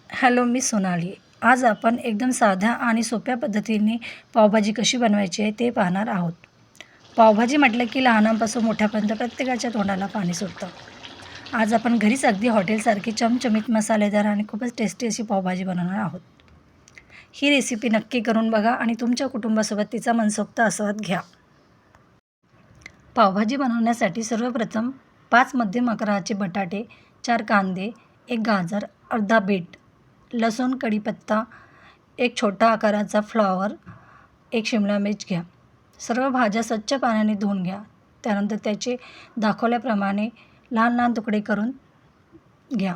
Hello, मी सोनाली. आज आपण एकदम साध्या आणि सोप्या पद्धतीने पावभाजी कशी बनवायची आहे ते पाहणार आहोत. पावभाजी म्हटलं की लहानांपासून मोठ्यापर्यंत प्रत्येकाच्या तोंडाला पाणी सुटतं. आज आपण घरीच अगदी हॉटेलसारखी चमचमीत, मसालेदार आणि खूपच टेस्टी अशी पावभाजी बनवणार आहोत. ही रेसिपी नक्की करून बघा आणि तुमच्या कुटुंबासोबत तिचा मनसोक्त आस्वाद घ्या. पावभाजी बनवण्यासाठी सर्वप्रथम 5 मध्यम आकाराचे बटाटे, 4 कांदे, 1 गाजर, अर्धा बीट, लसूण, कढीपत्ता, एक छोटा आकाराचा फ्लॉवर, 1 शिमला मिर्च घ्या. सर्व भाज्या स्वच्छ पाण्याने धुवून घ्या. त्यानंतर त्याचे दाखवल्याप्रमाणे लहान लहान तुकडे करून घ्या.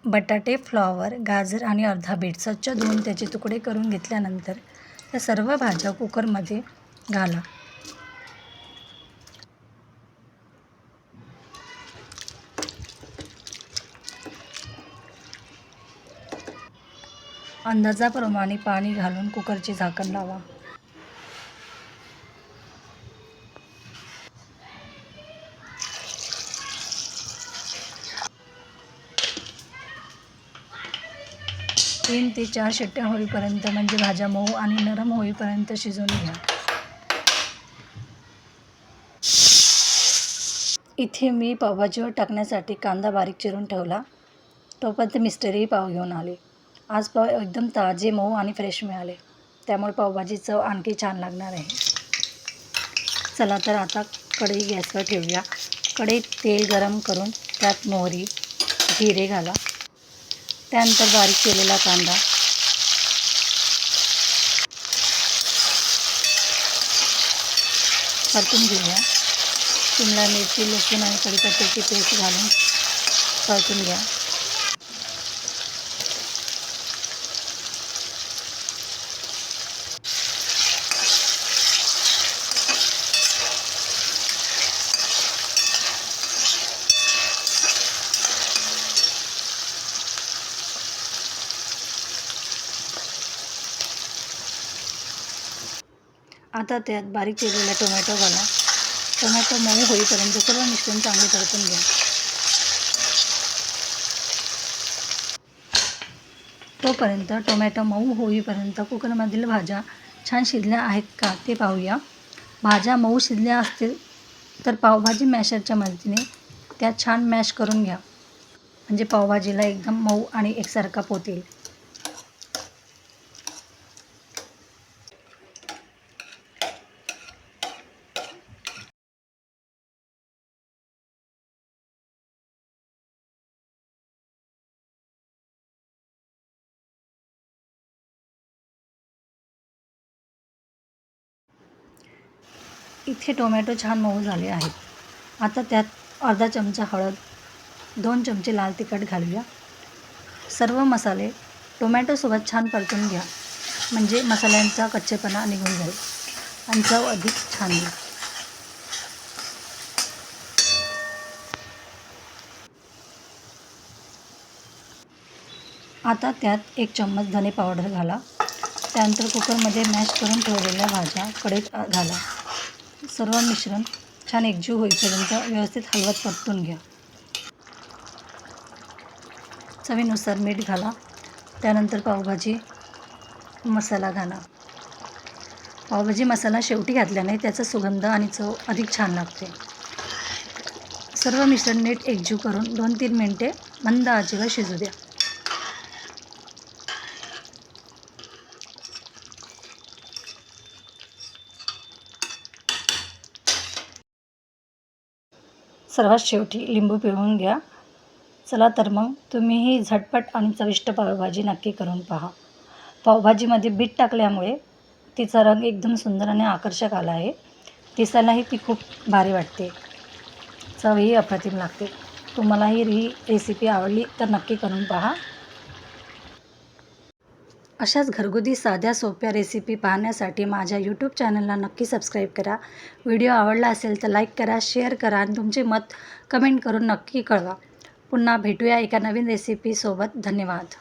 बटाटे, फ्लॉवर, गाजर आणि अर्धा बीट स्वच्छ धुवून त्याचे तुकडे करून घेतल्यानंतर त्या सर्व भाज्या कुकरमध्ये घाला. अंदाजाप्रमाणे पाणी घालून कुकरचे झाकण लावा. तीन ते 4 शिट्ट्या होईपर्यंत म्हणजे भाज्या मऊ आणि नरम होईपर्यंत शिजवून घ्या. इथे मी पावभाजीवर टाकण्यासाठी कांदा बारीक चिरून ठेवला. तोपर्यंत मिस्टरही पाव घेऊन आले. आज पाव एकदम ताजे, मऊ आणि फ्रेश मिळाले. त्यामुळे पावभाजी चव आणखी छान लागणार आहे. चला तर आता कढई गॅसवर ठेवूया. कढईत तेल गरम करून त्यात मोहरी, जिरे घाला. त्यानंतर बारीक केलेला कांदा, परतून घेऊया. शिमला मिरची, लसूण आणि कढीपत्त्याची पेस्ट घालून परतून घ्या. आता त्यात बारीक चिरलेला टोमॅटो घाला. टोमॅटो मऊ होईपर्यंत सर्व मिश्रण चांगले परतून घ्या. तोपर्यंत टोमॅटो मऊ होईपर्यंत कुकरमधील भाज्या छान शिजल्या आहेत का ते पाहूया. भाज्या मऊ शिजल्या असतील तर पावभाजी मॅशरच्या मदतीने त्या छान मॅश करून घ्या. म्हणजे पावभाजीला एकदम मऊ आणि एकसारखा पोत येईल. इथे टोमॅटो छान मऊ झाले आहेत. आता त्यात अर्धा चमचा हळद, 2 चमचे लाल तिखट घालूया. सर्व मसाले टोमॅटोसोबत छान परतून घ्या. म्हणजे मसाल्यांचा कच्चेपणा निघून जाईल आणि चव अधिक छान येईल. आता त्यात 1 चम्मच धने पावडर घाला. त्यानंतर कुकरमध्ये मॅश करून ठेवलेल्या भाज्या कढईत घाला. सर्व मिश्रण छान एकजीव होईपर्यंत व्यवस्थित हलवत परतून घ्या. चवीनुसार मीठ घाला. त्यानंतर पावभाजी मसाला घाला. पावभाजी मसाला शेवटी घातल्याने त्याचा सुगंध आणि चव अधिक छान लागते. सर्व मिश्रण नीट एकजीव करून 2-3 मिनिटे मंद आचेवर शिजू द्या. सर्वात शेवटी लिंबू पिळून घ्या. चला तर मग तुम्हीही झटपट आणि चविष्ट पावभाजी नक्की करून पहा. पावभाजीमध्ये बीट टाकल्यामुळे तिचा रंग एकदम सुंदर आणि आकर्षक आला आहे. दिसायलाही ती खूप भारी वाटते. चवही अप्रतिम लागते. तुम्हाला ही रेसिपी आवडली तर नक्की करून पहा. अशाच घरगुती साध्या सोप्या रेसिपी पाहण्यासाठी माझ्या यूट्यूब चॅनलला नक्की सबस्क्राईब करा. व्हिडिओ आवडला असेल तर लाईक करा, शेअर करा आणि तुमचे मत कमेंट करून नक्की कळवा. पुन्हा भेटूया एका नवीन रेसिपीसोबत. धन्यवाद.